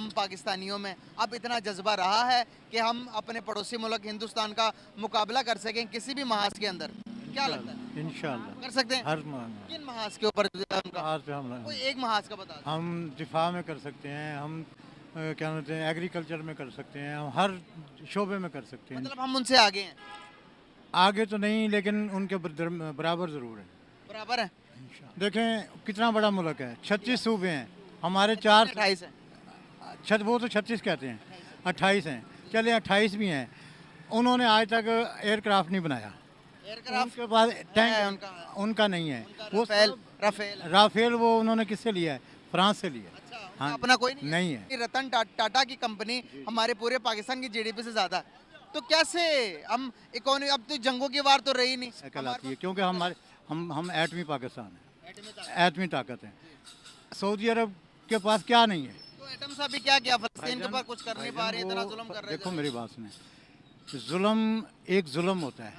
हम पाकिस्तानियों में अब इतना जज्बा रहा है कि हम अपने पड़ोसी मुल्क हिंदुस्तान का मुकाबला कर सकें किसी भी महाज के अंदर? क्या लगता है इंशाल्लाह कर सकते हैं? हर मान किन महाज के ऊपर उनका आज पे हमला कोई एक महाज का बता दें। हम दिफा में कर सकते हैं, हम क्या कहते हैं एग्रीकल्चर में कर सकते हैं, हम हर शोबे में कर सकते हैं। मतलब हम उनसे आगे हैं, आगे तो नहीं लेकिन उनके बराबर ज़रूर है। बराबर है। देखें कितना बड़ा मुल्क है, 36 सूबे हैं, हमारे 4 28 है। वो तो 36 कहते हैं, 28 हैं, चले 28 भी हैं। उन्होंने आज तक एयरक्राफ्ट नहीं बनाया, एयरक्राफ्ट उनके पास है टैंक उनका नहीं है। वो राफेल राफेल राफेल वो उन्होंने किससे लिया है? फ्रांस से लिया है। अच्छा, उनका हाँ, अपना कोई नहीं है। ये रतन टाटा की कंपनी हमारे पूरे पाकिस्तान की जीडीपी से ज्यादा है। तो कैसे हम इकोनॉमी, अब तो जंगों की वार तो रही नहीं कहलाती है क्योंकि हमारे हम एटमी पाकिस्तान है, एटमी ताकत है। सऊदी अरब के पास क्या नहीं है? तो एटम साहब भी क्या किया फलस्तीन के ऊपर कुछ कर नहीं पा रहे, इतना वो- जुल्म कर रहे देखो थे। मेरी बात सुने, जुल्म एक जुल्म होता है,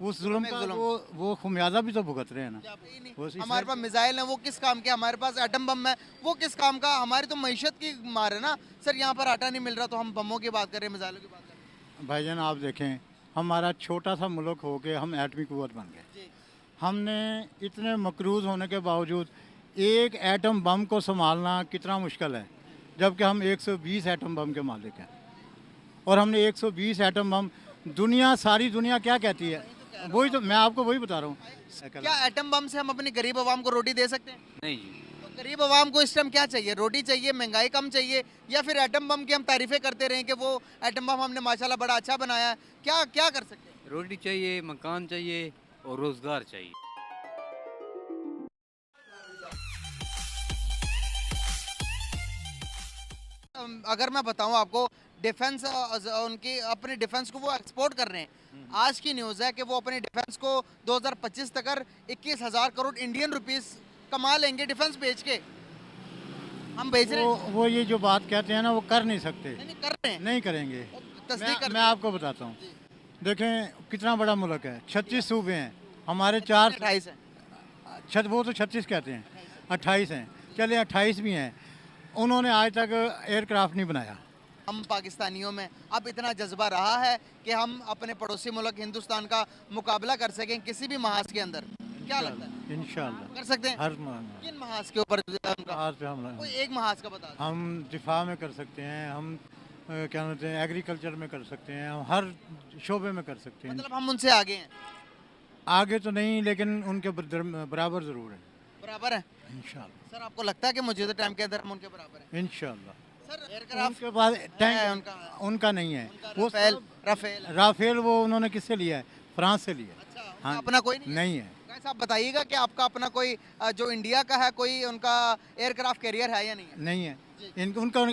उस जुल्म एक का जुल्म। वो खुमियाजा भी तो भुगत रहे हैं ना। ही नहीं। वो इस- हमारे पास मिसाइल है, वो किस काम के? हमारे पास एटम बम है, वो किस काम का? हमारी तो मईशत की मार है ना सर। यहाँ पर आटा नहीं मिल रहा तो हम बमों की बात कर रहे हैं, मिसाइलों की बात कर रहे हैं। भाईजान आप देखें, हमारा छोटा सा मुल्क हो के हम एटमी कुव्वत बन गए। जी। हमने इतने मकरूज होने के बावजूद एक एटम बम को संभालना कितना मुश्किल है, जबकि हम 120 एटम बम के मालिक हैं। और हमने 120 एटम बम, सारी दुनिया क्या कहती है, वही तो मैं आपको वही बता रहा हूँ। क्या एटम बम से हम अपनी गरीब आवाम को रोटी दे सकते हैं? नहीं जी। तो गरीब आवाम को इस टाइम क्या चाहिए? रोटी चाहिए, महंगाई कम चाहिए, या फिर एटम बम की हम तारीफें करते रहें कि वो एटम बम हमने माशाल्लाह बड़ा अच्छा बनाया है? क्या क्या कर सकते हैं? रोटी चाहिए, मकान चाहिए और रोज़गार चाहिए। अगर मैं बताऊं आपको, डिफेंस उनकी अपने डिफेंस को वो एक्सपोर्ट कर रहे हैं। आज की न्यूज़ है कि वो अपने डिफेंस को 2025 तक 21,000 करोड़ इंडियन रुपीस कमा लेंगे डिफेंस बेच के। हम बेच रहे हैं, वो ये जो बात कहते हैं ना, वो कर नहीं सकते, नहीं कर रहे हैं, नहीं करेंगे। तस्दीक कर मैं आपको बताता हूँ, देखें कितना बड़ा मुल्क है, 36 सूबे हैं, हमारे 4 28 है। वो तो 36 कहते हैं, 28 हैं, चले 28 भी हैं। उन्होंने आज तक एयरक्राफ्ट नहीं बनाया। हम पाकिस्तानियों में अब इतना जज्बा रहा है कि हम अपने पड़ोसी मुल्क हिंदुस्तान का मुकाबला कर सकें किसी भी महाज के अंदर। क्या लगता है इंशाल्लाह कर सकते हैं? हर मान किन महाज के ऊपर उनका आज पे हमला कोई एक महाज का बता दें। हम दिफा में कर सकते हैं, हम क्या कहते हैं एग्रीकल्चर में कर सकते हैं, हम हर शोबे में कर सकते हैं। मतलब हम उनसे आगे हैं, आगे तो नहीं लेकिन उनके बराबर ज़रूर है। बराबर है। इंशाल्लाह सर आपको लगता है कि मौजूदा टाइम के अंदर हम उनके बराबर हैं? इंशाल्लाह। सर एयरक्राफ्ट उनके पास है टैंक उनका नहीं है। वो राफेल राफेल राफेल वो उन्होंने किससे लिया है? फ्रांस से लिया है। अच्छा, उनका हाँ, अपना कोई नहीं है। गाइस आप बताइएगा कि आपका अपना कोई जो इंडिया का है कोई उनका एयरक्राफ्ट कैरियर है या नहीं है? नहीं है।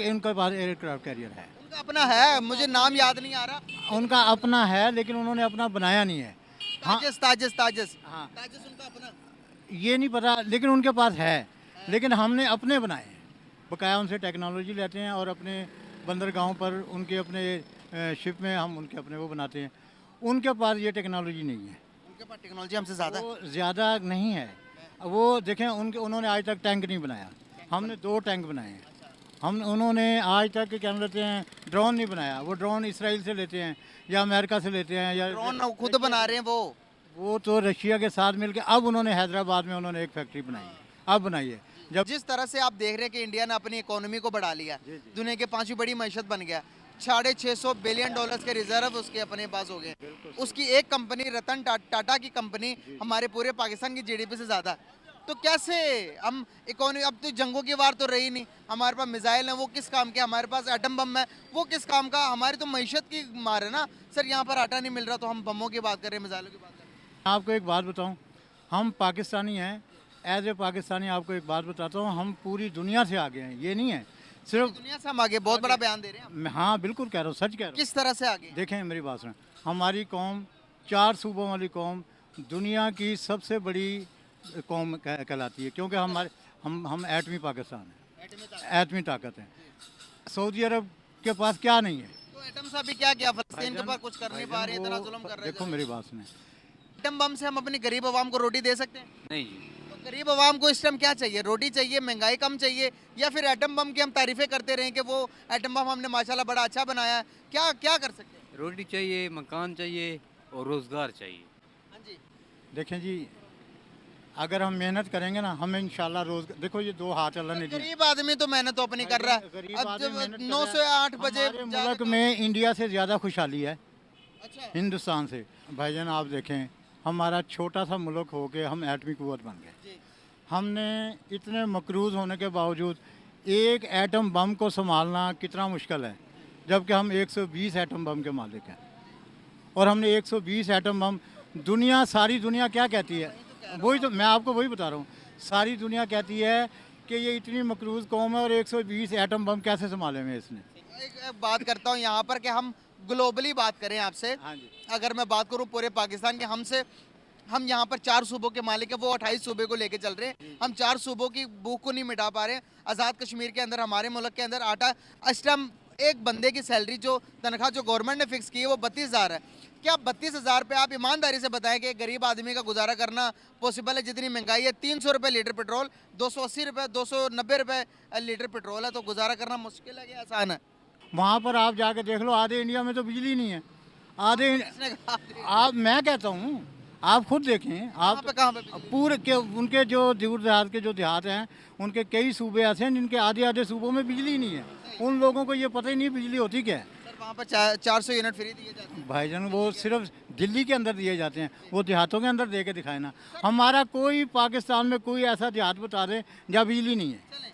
उनके पास एयरक्राफ्ट कैरियर है, उनका अपना है, मुझे नाम याद नहीं आ रहा। उनका अपना है लेकिन उन्होंने अपना बनाया नहीं है। हाँ, ताजिस ताजिस ताजिस हाँ, ताजिस उनका अपना। ये नहीं पता लेकिन उनके पास है, लेकिन हमने अपने बनाए हैं। बकाया उनसे टेक्नोलॉजी लेते हैं और अपने बंदरगाहों पर उनके अपने शिप में हम उनके अपने वो बनाते हैं। उनके पास ये टेक्नोलॉजी नहीं है, उनके पास टेक्नोलॉजी हमसे ज़्यादा है। वो ज़्यादा नहीं है। वो देखें उन्होंने आज तक टैंक नहीं बनाया, हमने 2 टैंक बनाए हैं। उन्होंने आज तक क्या लेते हैं ड्रोन नहीं बनाया, वो ड्रोन इसराइल से लेते हैं या अमेरिका से लेते हैं या ड्रोन खुद बना रहे हैं वो तो रशिया के साथ मिलकर अब उन्होंने हैदराबाद में उन्होंने एक फैक्ट्री बनाई है, अब बनाई है। जब जिस तरह से आप देख रहे हैं कि इंडिया ने अपनी इकोनॉमी को बढ़ा लिया, दुनिया के 5वीं बड़ी मईशत बन गया, $650 बिलियन के रिजर्व उसके अपने पास हो गए। उसकी एक कंपनी रतन टाटा की कंपनी हमारे पूरे पाकिस्तान की जीडीपी से ज़्यादा। तो कैसे हम इकोनॉमी, अब तो जंगों की वार तो रही नहीं। हमारे पास मिसाइल है, वो किस काम के? हमारे पास एटम बम है, वो किस काम का? हमारी तो मईशत की मार है ना सर। यहाँ पर आटा नहीं मिल रहा तो हम बमों की बात कर रहे हैं, मिसाइलों की बात कर रहे हैं। आपको एक बात बताऊं, हम पाकिस्तानी हैं, एज ए पाकिस्तानी आपको एक बात बताता हूं, हम पूरी दुनिया से आगे हैं। ये नहीं है सिर्फ दुनिया से हम आगे, बहुत बड़ा बयान दे रहे हैं आप। हाँ बिल्कुल कह रहा हूँ, सच कह रहा हूँ। किस तरह से आगे? देखें मेरी बात सुनें, हमारी कौम 4 सूबों वाली कौम दुनिया की सबसे बड़ी कौम कहलाती है, क्योंकि हम एटमी पाकिस्तान है, एटमी ताकत है। सऊदी अरब के पास क्या नहीं है? तो एटम साहब भी क्या किया फलस्तीन के ऊपर कुछ कर नहीं पा रहे, इतना जुल्म कर रहे देखो हैं। मेरी बात सुने, एटम बम से हम अपनी गरीब आवाम को रोटी दे सकते हैं? नहीं जी। तो गरीब आवाम को इस टाइम क्या चाहिए? रोटी चाहिए, महंगाई कम चाहिए, या फिर एटम बम की हम तारीफें करते रहें कि वो एटम बम हमने माशाल्लाह बड़ा अच्छा बनाया है? क्या क्या कर सकते हैं? रोटी चाहिए, मकान चाहिए और रोज़गार चाहिए। हाँ जी। देखें जी, अगर हम मेहनत करेंगे ना, हमें इंशाल्लाह रोज, देखो ये दो हाथ अल्लाह ने दिए। गरीब आदमी तो मेहनत तो अपनी कर रहा है। गरीब अब आदमी जब मेहनत कर 9 रहा से है। 8 बजे हमारे जाके मुल्क काम- में इंडिया से ज़्यादा खुशहाली है, अच्छा। हिंदुस्तान से। भाईजान आप देखें, हमारा छोटा सा मुल्क हो के हम एटमी कुव्वत बन गए। जी। हमने इतने मकरूज़ होने के बावजूद एक एटम बम को संभालना कितना मुश्किल है, जबकि हम 120 एटम बम के मालिक हैं। और हमने 120 एटम बम, दुनिया, सारी दुनिया क्या कहती है, वही तो मैं आपको वही बता रहा हूँ। सारी दुनिया कहती है कि ये इतनी मकरूज़ कौम है और 120 एटम बम कैसे संभाले हुए इसने। एक बात करता हूँ यहाँ पर कि हम ग्लोबली बात करें आपसे। हाँ जी। अगर मैं बात करूँ पूरे पाकिस्तान के, हम यहाँ पर 4 सूबों के मालिक हैं, वो 28 सूबे को लेके चल रहे हैं। हम 4 सूबों की भूख को नहीं मिटा पा रहे हैं। आज़ाद कश्मीर के अंदर, हमारे मुल्क के अंदर आटा, इस टाइम एक बंदे की सैलरी, जो तनख्वाह जो गवर्नमेंट ने फिक्स की है, वो 32,000 है। क्या 32,000 पे आप ईमानदारी से बताएं कि एक गरीब आदमी का गुजारा करना पॉसिबल है? जितनी महंगाई है, 300 रुपये लीटर पेट्रोल, 280 रुपये, 290 रुपये लीटर पेट्रोल है, तो गुजारा करना मुश्किल है कि आसान है? वहाँ पर आप जाके देख लो, आधे इंडिया में तो बिजली नहीं है। आधे किसने कहा? आप, मैं कहता हूँ, आप खुद देखें, कहाँ आप पे बिजली? पूरे के उनके जो दूर दराज के जो देहात हैं, उनके कई सूबे ऐसे हैं जिनके आधे आधे सूबों में बिजली नहीं है। उन लोगों को ये पता ही नहीं बिजली होती क्या है। सर वहाँ पर 400 यूनिट फ्री दिए जाते हैं। भाईजान वो सिर्फ दिल्ली के अंदर दिए जाते हैं, वो देहातों के अंदर दे के दिखाए ना। हमारा कोई, पाकिस्तान में कोई ऐसा देहात बता दे जहाँ बिजली नहीं है। चलें,